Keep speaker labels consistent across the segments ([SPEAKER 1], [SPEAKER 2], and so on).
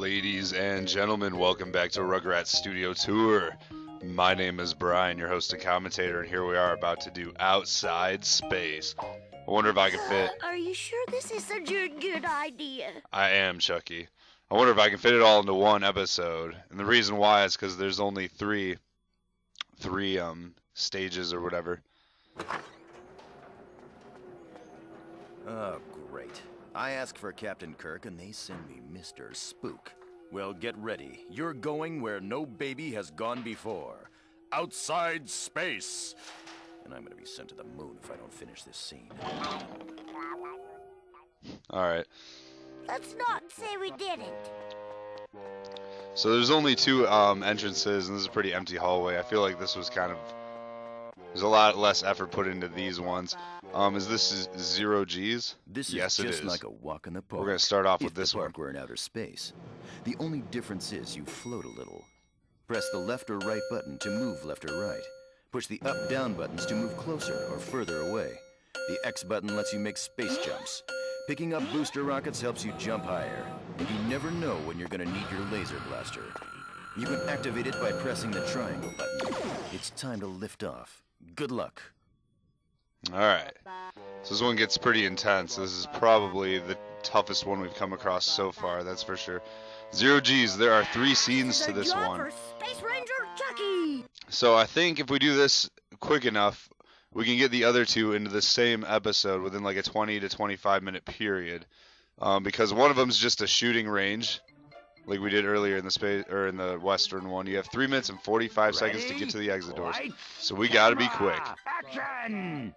[SPEAKER 1] Ladies and gentlemen, welcome back to Rugrats Studio Tour. My name is Brian, your host and commentator, and here we are about to do Outside Space. I wonder if I can fit...
[SPEAKER 2] Are you sure this is such a good idea?
[SPEAKER 1] I am, Chucky. I wonder if I can fit it all into one episode. And the reason why is because there's only three stages or whatever.
[SPEAKER 3] Oh, great. I ask for Captain Kirk and they send me Mr. Spook. Well, get ready. You're going where no baby has gone before. Outside space! And I'm gonna be sent to the moon if I don't finish this scene.
[SPEAKER 1] Alright.
[SPEAKER 2] Let's not say we didn't.
[SPEAKER 1] So there's only two entrances, and this is a pretty empty hallway. I feel like this was kind of... There's a lot less effort put into these ones. Is this 0 G's?
[SPEAKER 3] Yes, it is. Just like a walk in the park.
[SPEAKER 1] We're going to start off with this one.
[SPEAKER 3] If the park were in outer space. The only difference is you float a little. Press the left or right button to move left or right. Push the up-down buttons to move closer or further away. The X button lets you make space jumps. Picking up booster rockets helps you jump higher. And you never know when you're going to need your laser blaster. You can activate it by pressing the triangle button. It's time to lift off. Good luck.
[SPEAKER 1] Alright. So this one gets pretty intense. This is probably the toughest one we've come across so far, that's for sure. 0 G's, there are 3 scenes to this one.
[SPEAKER 2] Space Ranger Chucky.
[SPEAKER 1] So I think if we do this quick enough, we can get the other two into the same episode within like a 20 to 25 minute period. Because one of them is just a shooting range, like we did earlier in the space or in the western one. You have 3 minutes and 45 seconds to get to the exit doors. So we gotta be quick.
[SPEAKER 3] Action!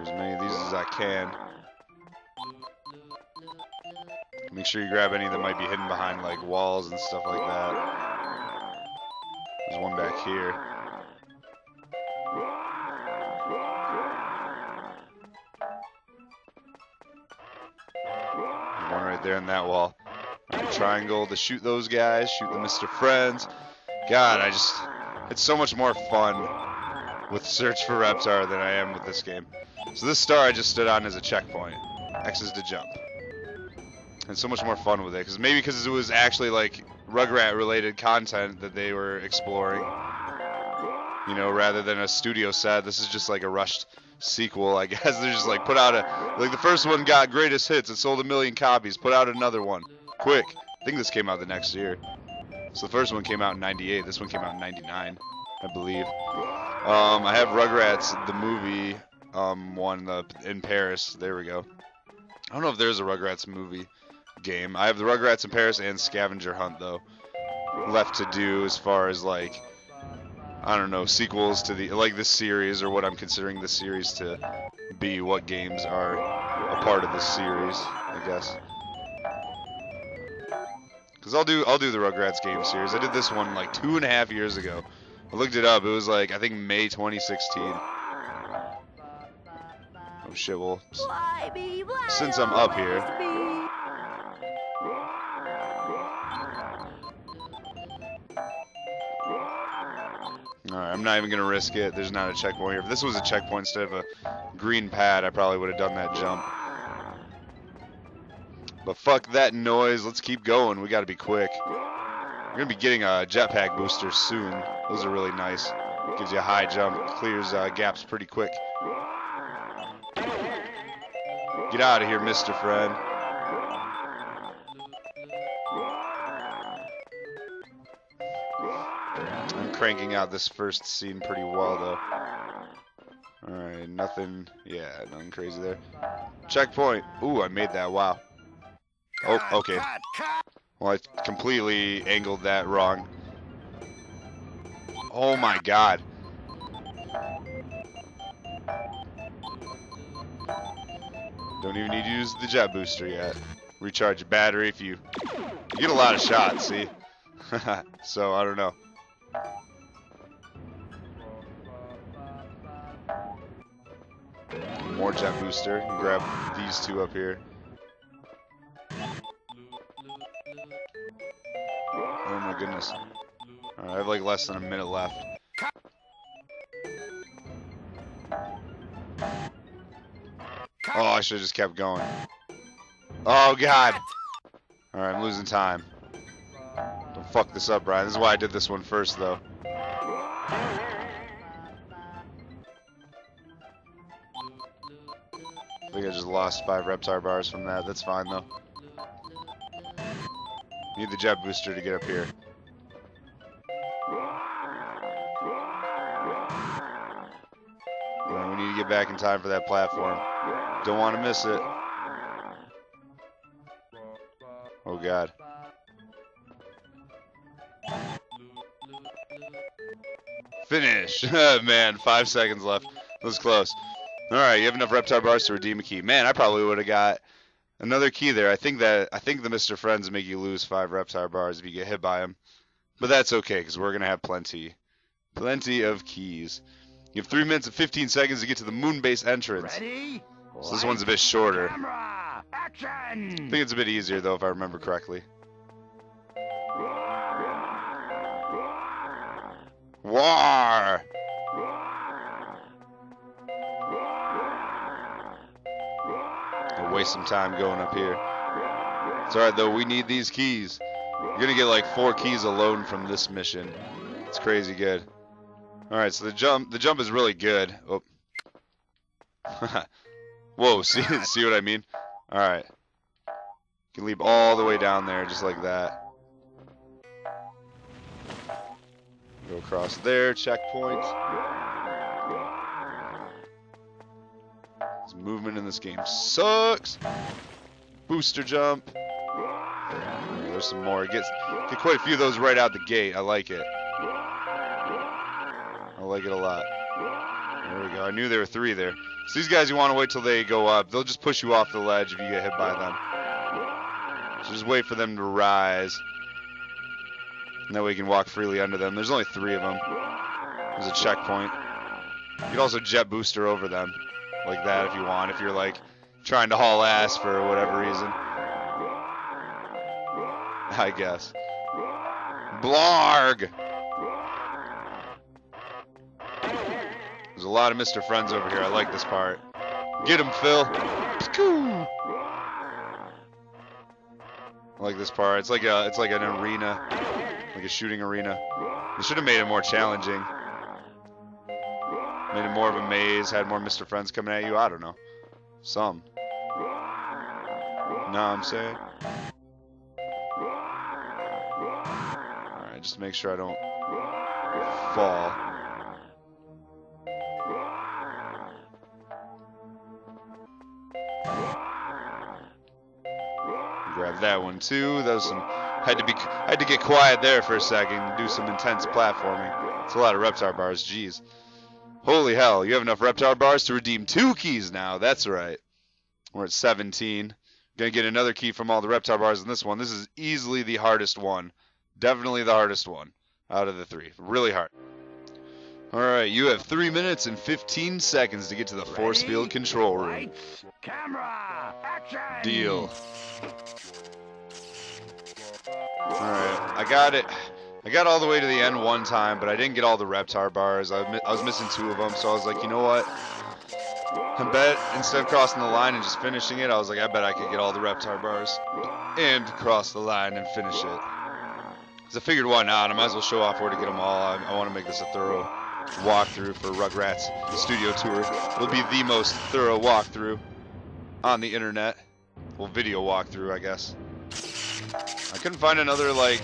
[SPEAKER 1] As many of these as I can. Make sure you grab any that might be hidden behind like walls and stuff like that. There's one back here. One right there in that wall. Triangle to shoot those guys, shoot the Mr. Friends. God, it's so much more fun with Search for Reptar than I am with this game. So this star I just stood on as a checkpoint. X is to jump. And so much more fun with it, because it was actually like Rugrat related content that they were exploring. You know, rather than a studio set. This is just like a rushed sequel, I guess. They're just like, put out like the first one got greatest hits, it sold 1 million copies, put out another one. Quick. I think this came out the next year. So the first one came out in 98, this one came out in 99, I believe. I have Rugrats, the movie, one in Paris. There we go. I don't know if there's a Rugrats movie game. I have the Rugrats in Paris and Scavenger Hunt, though, left to do as far as, like, I don't know, sequels to this series, or what I'm considering this series to be, what games are a part of this series, I guess. Because I'll do the Rugrats game series. I did this one like 2.5 years ago. I looked it up. It was like, I think May 2016. Oh shit, well, since I'm up here. Alright, I'm not even going to risk it. There's not a checkpoint here. If this was a checkpoint instead of a green pad, I probably would have done that jump. But fuck that noise. Let's keep going. We got to be quick. We're going to be getting a jetpack booster soon. Those are really nice. Gives you a high jump. Clears gaps pretty quick. Get out of here, Mr. Friend. I'm cranking out this first scene pretty well, though. Alright, nothing. Yeah, nothing crazy there. Checkpoint. Ooh, I made that. Wow. Oh, okay. Well, I completely angled that wrong. Oh my god. Don't even need to use the jet booster yet. Recharge your battery if you get a lot of shots, see? So, I don't know. More jet booster. You grab these two up here. Oh my goodness. Alright, I have like less than a minute left. Oh, I should have just kept going. Oh, God. Alright, I'm losing time. Don't fuck this up, Brian. This is why I did this one first, though. I think I just lost 5 Reptar bars from that. That's fine, though. Need the jet booster to get up here. Well, we need to get back in time for that platform. Don't want to miss it. Oh, God. Finish! Man, 5 seconds left. That was close. Alright, you have enough Reptar bars to redeem a key. Man, I probably would have got another key there. I think the Mr. Friends make you lose 5 Reptar bars if you get hit by them. But that's okay, because we're going to have plenty. Plenty of keys. You have 3 minutes and 15 seconds to get to the moon base entrance.
[SPEAKER 4] Ready?
[SPEAKER 1] So this one's a bit shorter.
[SPEAKER 4] Camera, action!
[SPEAKER 1] I think it's a bit easier, though, if I remember correctly. War! I'll waste some time going up here. It's alright, though. We need these keys. You're gonna get like 4 keys alone from this mission. It's crazy good. Alright, so the jump is really good. Oh. Whoa, see what I mean? Alright. You can leap all the way down there, just like that. Go across there, checkpoint. This movement in this game sucks. Booster jump. There's some more. Get quite a few of those right out the gate. I like it. I like it a lot. There we go. I knew there were 3 there. So these guys, you want to wait till they go up. They'll just push you off the ledge if you get hit by them. So just wait for them to rise. And that way you can walk freely under them. There's only 3 of them. There's a checkpoint. You can also jet booster over them. Like that if you want. If you're like trying to haul ass for whatever reason. I guess. Blarg! There's a lot of Mr. Friends over here. I like this part. Get him, Phil. I like this part. It's like an arena. Like a shooting arena. They should have made it more challenging. Made it more of a maze. Had more Mr. Friends coming at you. I don't know. Some. Know what I'm saying? Alright, just to make sure I don't fall. Grab that one too. That was some. Had to get quiet there for a second and do some intense platforming. It's a lot of Reptar bars. Jeez. Holy hell! You have enough Reptar bars to redeem 2 keys now. That's right. We're at 17. Gonna get another key from all the Reptar bars in this one. This is easily the hardest one. Definitely the hardest one out of the 3. Really hard. Alright, you have 3 minutes and 15 seconds to get to the force field control room.
[SPEAKER 4] Lights, camera, action!
[SPEAKER 1] Deal. Alright, I got it. I got all the way to the end one time, but I didn't get all the Reptar bars. I was missing 2 of them, so I was like, you know what? I bet instead of crossing the line and just finishing it, I was like, I bet I could get all the Reptar bars and cross the line and finish it. So I figured, why not? I might as well show off where to get them all. I want to make this a thorough walkthrough for Rugrats Studio Tour. It'll be the most thorough walkthrough on the internet. Well, video walkthrough, I guess. I couldn't find another, like,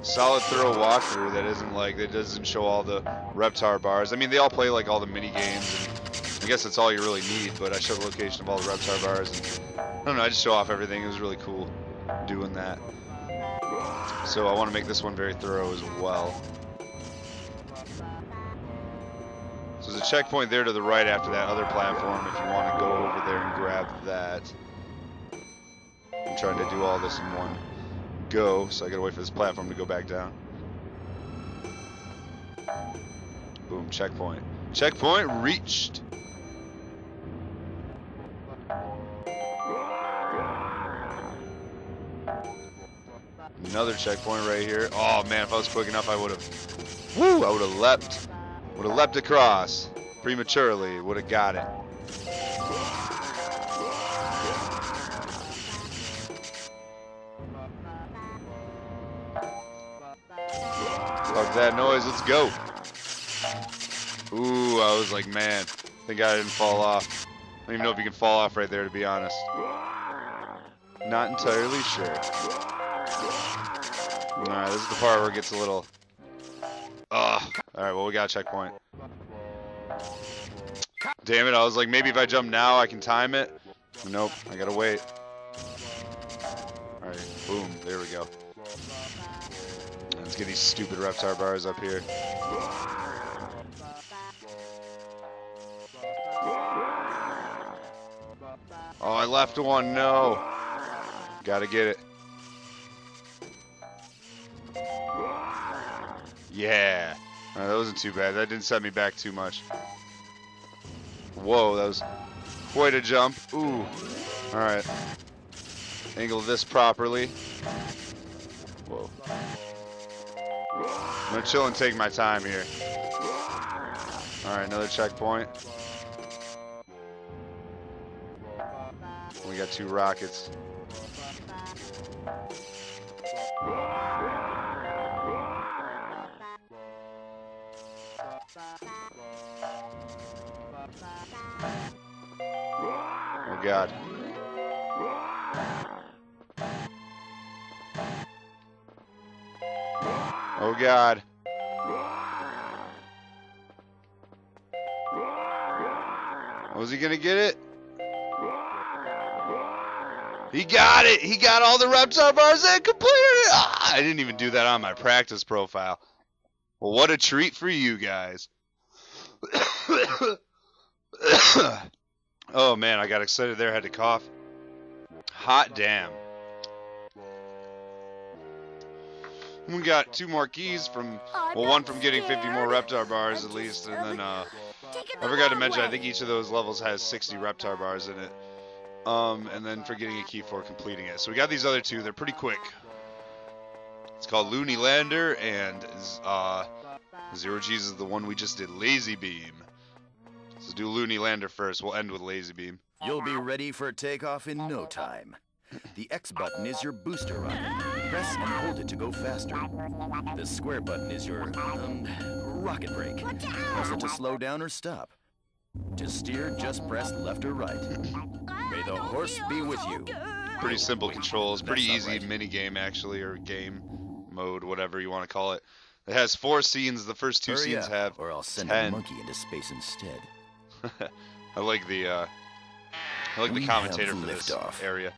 [SPEAKER 1] solid, thorough walkthrough that doesn't show all the Reptar bars. I mean, they all play, like, all the mini games, and I guess that's all you really need, but I show the location of all the Reptar bars, and I don't know, I just show off everything. It was really cool doing that. So I want to make this one very thorough as well. So there's a checkpoint there to the right after that other platform if you want to go over there and grab that. I'm trying to do all this in one go, so I gotta wait for this platform to go back down. Boom, checkpoint. Checkpoint reached! Another checkpoint right here. Oh man, if I was quick enough I would have... Woo! I would have leapt. Would have leapt across. Prematurely. Would have got it. Fuck that noise, let's go. Ooh, I was like, man, thank God I didn't fall off. I don't even know if you can fall off right there, to be honest. Not entirely sure. Alright, this is the part where it gets a little... Ugh. Alright, well, we got a checkpoint. Damn it, I was like, maybe if I jump now, I can time it. Nope, I gotta wait. Alright, boom, there we go. Let's get these stupid Reptar bars up here. Oh, I left one, no. Gotta get it. Yeah. That wasn't too bad. That didn't set me back too much. Whoa, that was quite a jump. Ooh. Alright. Angle this properly. Whoa. I'm gonna chill and take my time here. Alright, another checkpoint. We got 2 rockets. Oh God. Oh God. Was he gonna get it? He got it! He got all the Reptar bars and completed it! Ah, I didn't even do that on my practice profile. Well, what a treat for you guys. Oh man, I got excited there, had to cough. Hot damn. We got 2 more keys from, well, one from getting 50 more Reptar bars at least, and then, I forgot to mention, I think each of those levels has 60 Reptar bars in it. And then for getting a key for completing it. So we got these other 2, they're pretty quick. It's called Looney Lander, and, Zero G's is the one we just did, Lazy Beam. Let's do Looney Lander first, we'll end with Lazy Beam.
[SPEAKER 3] You'll be ready for takeoff in no time. The X button is your booster rocket. Press and hold it to go faster. The square button is your, rocket brake. Press it to slow down or stop. To steer, just press left or right. May the horse be with you.
[SPEAKER 1] Pretty simple controls, pretty easy minigame actually, or game mode, whatever you want to call it. It has 4 scenes, the first 2 scenes have
[SPEAKER 3] or I'll send
[SPEAKER 1] 10.
[SPEAKER 3] a monkey into space instead.
[SPEAKER 1] I like the commentator for this area.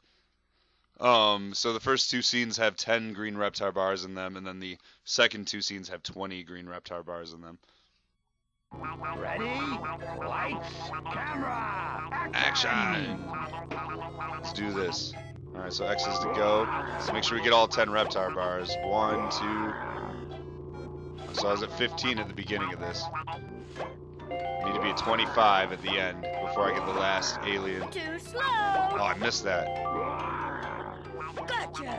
[SPEAKER 1] So the first 2 scenes have 10 green Reptar bars in them, and then the second 2 scenes have 20 green Reptar bars in them.
[SPEAKER 4] Ready? Lights, camera,
[SPEAKER 1] Action! Let's do this. Alright, so X is to go. Let's make sure we get all 10 Reptar bars. 1, 2... So I was at 15 at the beginning of this. Need to be at 25 at the end before I get the last alien.
[SPEAKER 2] Too slow.
[SPEAKER 1] Oh, I missed that.
[SPEAKER 2] Gotcha.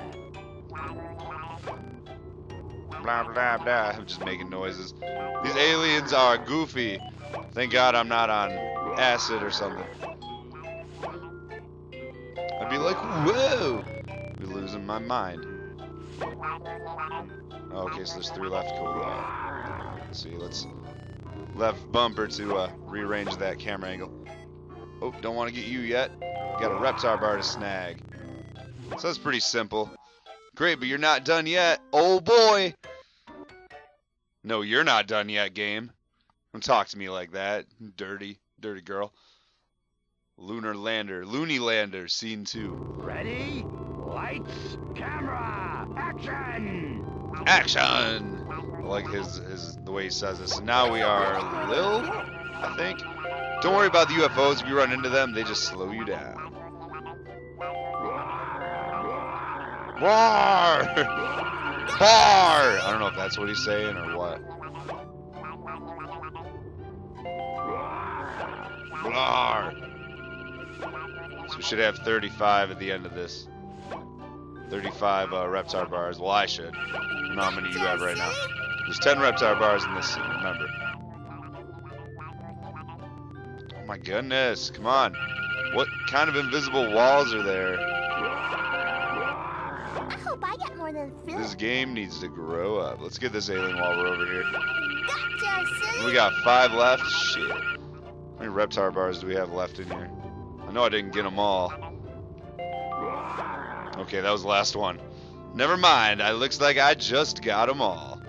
[SPEAKER 1] Blah, blah, blah. I'm just making noises. These aliens are goofy. Thank God I'm not on acid or something. I'd be like, whoa! I'd be losing my mind. Okay, so there's 3 left. Cool. Let's see, let's left bumper to rearrange that camera angle. Oh, don't want to get you yet. Got a Reptar bar to snag. So that's pretty simple. Great, but you're not done yet. Oh boy! No, you're not done yet, game. Don't talk to me like that. Dirty, dirty girl. Lunar Lander. Looney Lander, scene 2.
[SPEAKER 4] ready? Lights, camera, action!
[SPEAKER 1] Action! I like the way he says this. So now we are Lil, I think. Don't worry about the UFOs. If you run into them, they just slow you down. Bar! Bar! I don't know if that's what he's saying or what. Bar! So we should have 35 at the end of this. 35 Reptar bars. Well, I should. I don't know how many you have right now. There's 10 Reptar bars in this scene, remember. Oh my goodness, come on. What kind of invisible walls are there?
[SPEAKER 2] I hope I get more more than Phil.
[SPEAKER 1] This game needs to grow up. Let's get this alien while we're over here.
[SPEAKER 2] Gotcha, silly.
[SPEAKER 1] We got 5 left. Shit. How many Reptar bars do we have left in here? I know I didn't get them all. Okay, that was the last one. Never mind. It looks like I just got them all.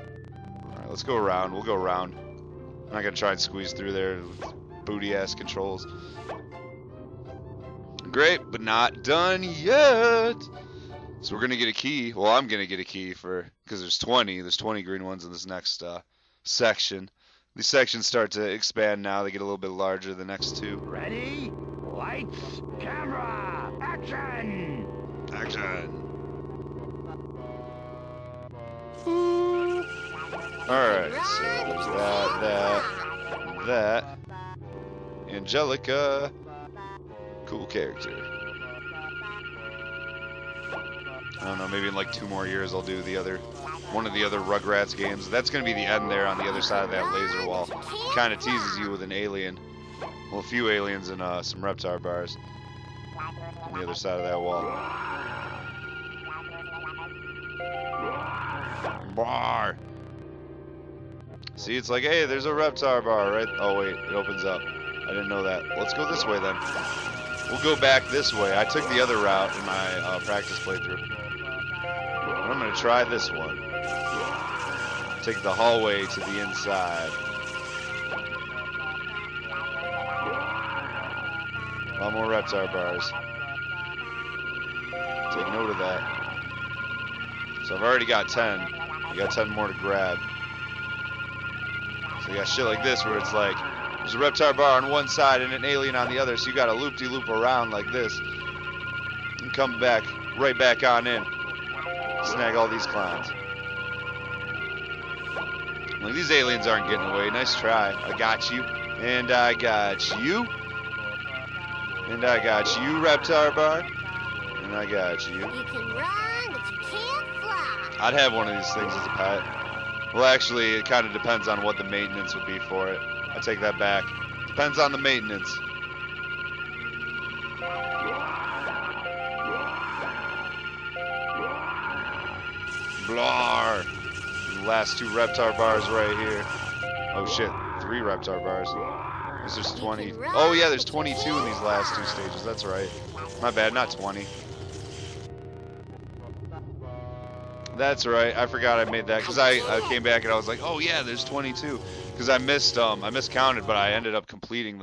[SPEAKER 1] Alright, let's go around. We'll go around. I'm not going to try and squeeze through there with booty-ass controls. Great, but not done yet. So we're going to get a key. Well, I'm going to get a key because there's 20. There's 20 green ones in this next section. These sections start to expand now. They get a little bit larger, the next 2.
[SPEAKER 4] Ready? Lights, camera, action!
[SPEAKER 1] Action. Alright, so there's that. Angelica. Cool character. I don't know, maybe in like 2 more years I'll do one of the other Rugrats games. That's going to be the end there on the other side of that laser wall. Kind of teases you with an alien. Well, a few aliens and some Reptar bars on the other side of that wall. Bar. See, it's like, hey, there's a Reptar bar, right? Oh, wait, it opens up. I didn't know that. Let's go this way, then. We'll go back this way. I took the other route in my practice playthrough. I'm going to try this one. Take the hallway to the inside. A lot more Reptar bars. Take note of that. So I've already got 10. I got 10 more to grab. So you got shit like this where it's like, there's a Reptar bar on one side and an alien on the other, so you got to loop-de-loop around like this. And come back, right back on in. Snag all these clowns. Like, these aliens aren't getting away. Nice try. I got you. And I got you. And I got you, Reptar bar. And I got you.
[SPEAKER 2] You can run, but you can't fly.
[SPEAKER 1] I'd have one of these things as a pet. Well, actually, it kind of depends on what the maintenance would be for it. I take that back. Depends on the maintenance. Blar. The last 2 Reptar bars right here. Oh shit, 3 Reptar bars. There's 20. Oh yeah, there's 22 in these last 2 stages. That's right. My bad, not 20. That's right. I forgot I made that because I came back and I was like, oh yeah, there's 22. Because I miscounted, but I ended up completing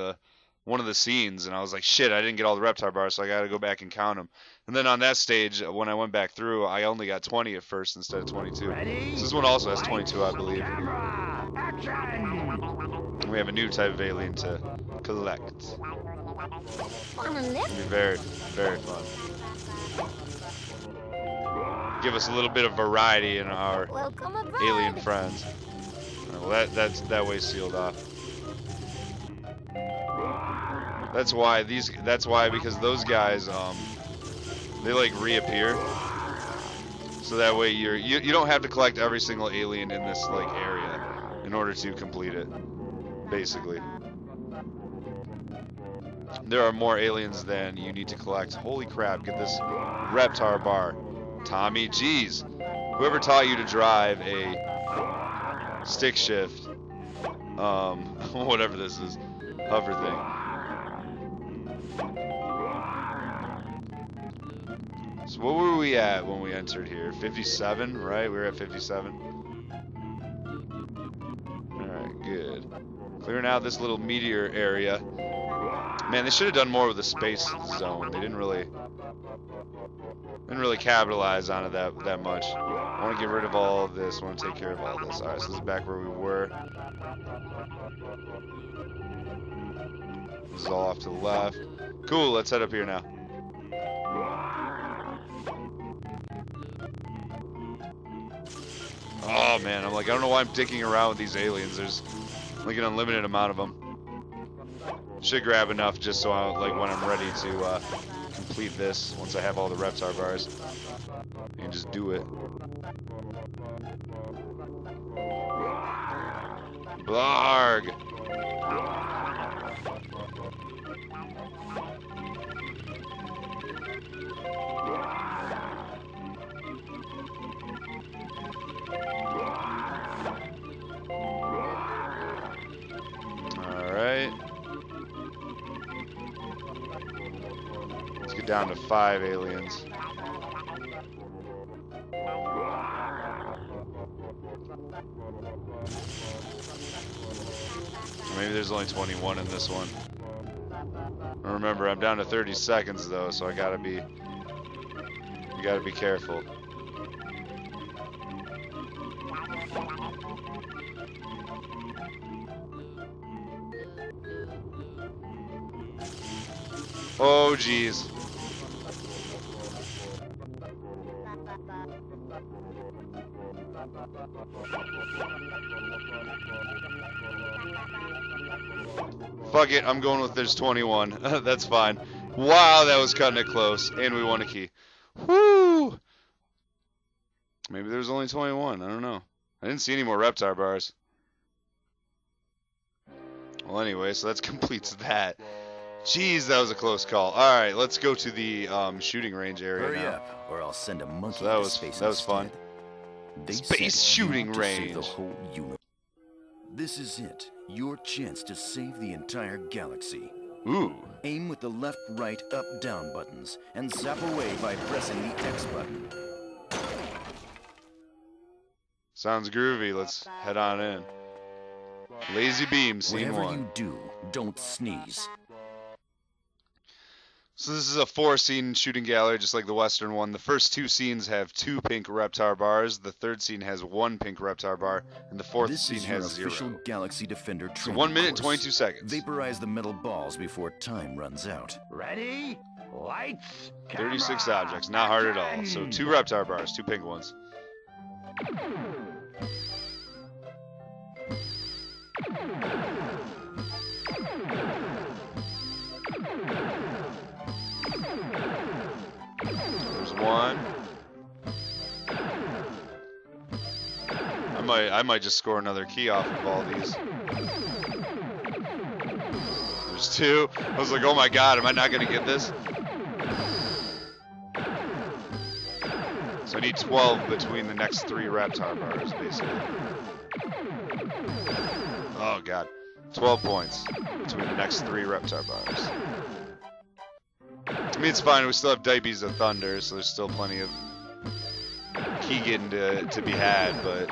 [SPEAKER 1] one of the scenes, and I was like, shit, I didn't get all the Reptar bars, so I got to go back and count them. And then on that stage, when I went back through, I only got 20 at first instead of 22. So this one also has 22, I believe. And we have a new type of alien to collect. It'll be very, very fun. Give us a little bit of variety in our alien friends. Well, that's that way sealed off. That's why because those guys they like reappear. So that way you don't have to collect every single alien in this like area in order to complete it. Basically. There are more aliens than you need to collect. Holy crap, get this Reptar bar. Tommy G's. Whoever taught you to drive a stick shift, whatever this is, hover thing. So what were we at when we entered here? 57, right? We were at 57. Alright, good. Clearing out this little meteor area. Man, they should have done more with the space zone. They didn't really capitalize on it that much. I want to get rid of all of this. I want to take care of all of this. Alright, so this is back where we were. This is all off to the left. Cool, let's head up here now. Oh man, I'm like, I don't know why I'm dicking around with these aliens. There's like an unlimited amount of them. Should grab enough just so like when I'm ready to complete this, once I have all the Reptar bars, and just do it. Blarg! down to 5 aliens. Maybe there's only 21 in this one. Remember, I'm down to 30 seconds though, so you gotta be careful. Oh geez. Fuck it, I'm going with there's 21. That's fine. Wow, that was cutting it close. And we won a key. Woo! Maybe there's only 21. I don't know. I didn't see any more Reptar bars. Well, anyway, so that completes that. Jeez, that was a close call. All right, let's go to the shooting range area
[SPEAKER 3] Hurry
[SPEAKER 1] now.
[SPEAKER 3] up, or I'll send a monkey
[SPEAKER 1] So that
[SPEAKER 3] to
[SPEAKER 1] was
[SPEAKER 3] space
[SPEAKER 1] fun.
[SPEAKER 3] instead. They
[SPEAKER 1] Space
[SPEAKER 3] sent you
[SPEAKER 1] shooting
[SPEAKER 3] to save
[SPEAKER 1] range.
[SPEAKER 3] the whole universe. This is it. Your chance to save the entire galaxy.
[SPEAKER 1] Ooh.
[SPEAKER 3] Aim with the left, right, up, down buttons, and zap away by pressing the X button.
[SPEAKER 1] Sounds groovy. Let's head on in. Lazy beam, scene
[SPEAKER 3] Whatever
[SPEAKER 1] 1.
[SPEAKER 3] you do, don't sneeze.
[SPEAKER 1] So this is a 4-scene shooting gallery, just like the Western one. The first 2 scenes have 2 pink Reptar bars. The 3rd scene has 1 pink Reptar bar, and the 4th
[SPEAKER 3] This
[SPEAKER 1] scene
[SPEAKER 3] is your
[SPEAKER 1] has 0.
[SPEAKER 3] official Galaxy Defender
[SPEAKER 1] So
[SPEAKER 3] training
[SPEAKER 1] 1 minute and
[SPEAKER 3] course.
[SPEAKER 1] 22 seconds.
[SPEAKER 3] Vaporize the metal balls before time runs out.
[SPEAKER 4] Ready? Lights,
[SPEAKER 1] 36
[SPEAKER 4] camera,
[SPEAKER 1] objects, not hard at all. So
[SPEAKER 4] action!
[SPEAKER 1] 2 Reptar bars, 2 pink ones. There's 1. I might just score another key off of all these. There's 2. I was like, oh my god, am I not gonna get this? So I need 12 between the next 3 Reptar bars, basically. Oh god. 12 points between the next 3 Reptar bars. I mean, it's fine. We still have Diapies of Thunder, so there's still plenty of key getting to be had, but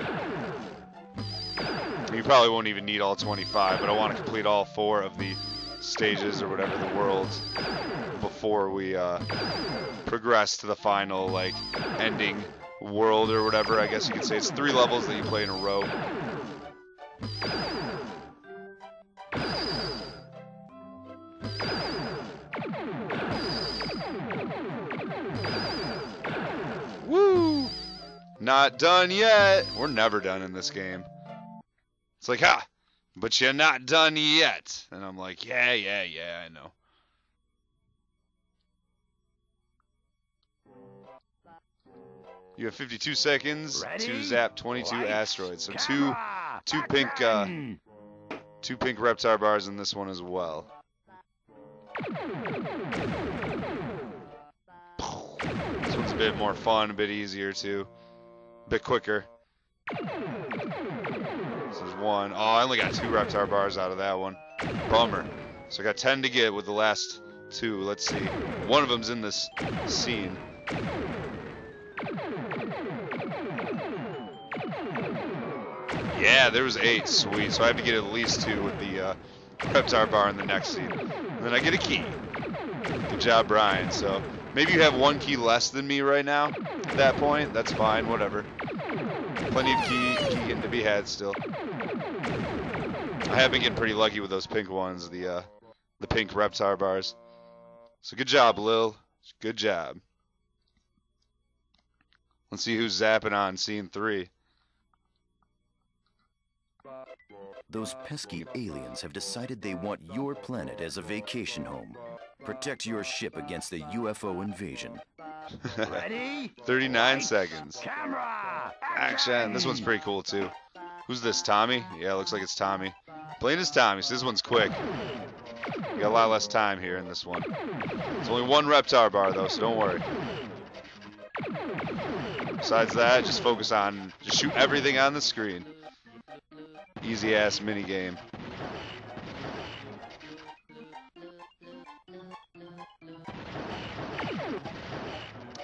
[SPEAKER 1] you probably won't even need all 25, but I want to complete all 4 of the stages or whatever the worlds before we progress to the final, like, ending world or whatever, I guess you could say. It's 3 levels that you play in a row. Woo! Not done yet. We're never done in this game. It's like, ha! But you're not done yet. And I'm like, yeah, I know. You have 52 seconds
[SPEAKER 4] Ready?
[SPEAKER 1] to zap 22
[SPEAKER 4] Lights,
[SPEAKER 1] asteroids. So
[SPEAKER 4] camera,
[SPEAKER 1] two pink
[SPEAKER 4] action!
[SPEAKER 1] 2 pink Reptar bars in this one as well. This one's a bit more fun, a bit easier too. A bit quicker. This is 1. Oh, I only got 2 Reptar bars out of that one. Bummer. So I got 10 to get with the last 2. Let's see. One of them's in this scene. Yeah, there was 8. Sweet. So I have to get at least 2 with the Reptar bar in the next scene. And then I get a key. Good job, Brian. So maybe you have 1 key less than me right now. At that point, that's fine. Whatever. Plenty of key getting to be had still. I have been getting pretty lucky with those pink ones, the pink Reptar bars. So good job, Lil. Good job. Let's see who's zapping on scene 3.
[SPEAKER 3] Those pesky aliens have decided they want your planet as a vacation home. Protect your ship against the UFO invasion.
[SPEAKER 4] Ready?
[SPEAKER 1] 39
[SPEAKER 4] Lights,
[SPEAKER 1] seconds.
[SPEAKER 4] Camera,
[SPEAKER 1] Action. This one's pretty cool too. Who's this, Tommy? Yeah, looks like it's Tommy. Playing as Tommy, so this one's quick. You got a lot less time here in this one. It's only 1 Reptar bar though, so don't worry. Besides that, just focus on, just shoot everything on the screen. Easy ass mini game.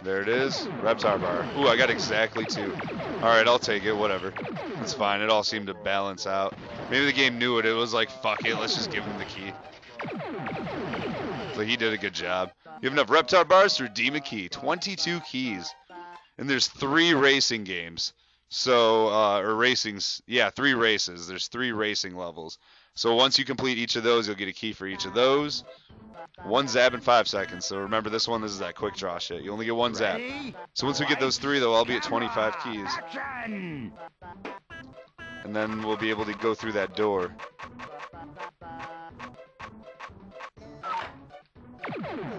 [SPEAKER 1] There it is. Reptar bar. Ooh, I got exactly 2. Alright, I'll take it. Whatever. That's fine. It all seemed to balance out. Maybe the game knew it. It was like, fuck it. Let's just give him the key. But he did a good job. You have enough Reptar bars to redeem a key. 22 keys. And there's 3 racing games. So, or racings. Yeah, 3 races. There's 3 racing levels. So once you complete each of those, you'll get a key for each of those. 1 zap in 5 seconds. So remember this one, this is that quick draw shit. You only get 1 zap. So once we get those 3, though, I'll be at 25 keys.
[SPEAKER 4] Action!
[SPEAKER 1] And then we'll be able to go through that door.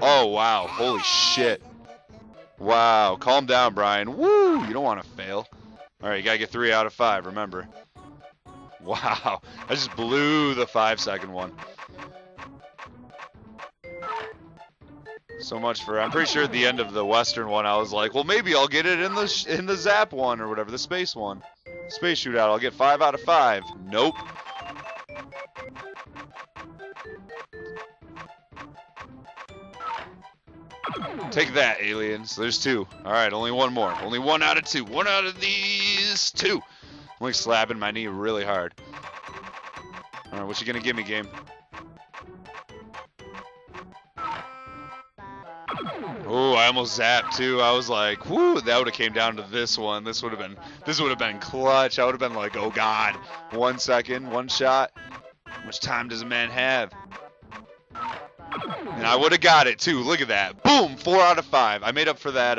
[SPEAKER 1] Oh, wow. Holy shit. Wow. Calm down, Brian. Woo! You don't want to fail. Alright, you gotta get 3 out of 5, remember. Wow. I just blew the 5-second one. So much for... I'm pretty sure at the end of the Western one, I was like, well, maybe I'll get it in the Zap one or whatever, the Space one. Space Shootout, I'll get 5 out of 5. Nope. Take that, aliens. There's 2. Alright, only 1 more. Only 1 out of 2. 1 out of these 2. I'm like slapping my knee really hard. Alright, what you gonna give me, game? Oh, I almost zapped too. I was like, whoo, that would have came down to this one. This would have been clutch. I would have been like, oh god. 1 second, 1 shot. How much time does a man have? And I would have got it too. Look at that. Boom, 4 out of 5. I made up for that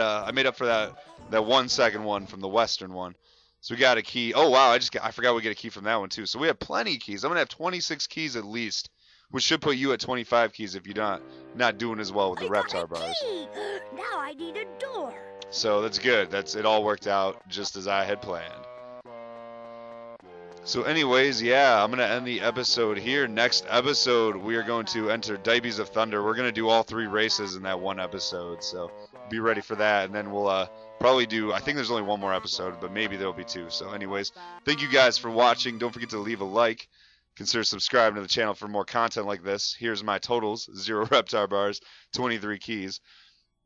[SPEAKER 1] that 1 second one from the Western one. So we got a key. Oh wow, I forgot we get a key from that one too. So we have plenty of keys. I'm gonna have 26 keys at least, which should put you at 25 keys if you're not doing as well with the Reptar bars.
[SPEAKER 2] Now I need a door.
[SPEAKER 1] So that's good. It all worked out just as I had planned. So anyways, yeah, I'm going to end the episode here. Next episode, we are going to enter Diabetes of Thunder. We're going to do all 3 races in that one episode, so be ready for that. And then we'll probably do, I think there's only 1 more episode, but maybe there'll be 2. So anyways, thank you guys for watching. Don't forget to leave a like. Consider subscribing to the channel for more content like this. Here's my totals. 0 Reptar bars, 23 keys.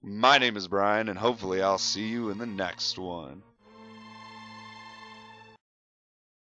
[SPEAKER 1] My name is Brian, and hopefully I'll see you in the next one.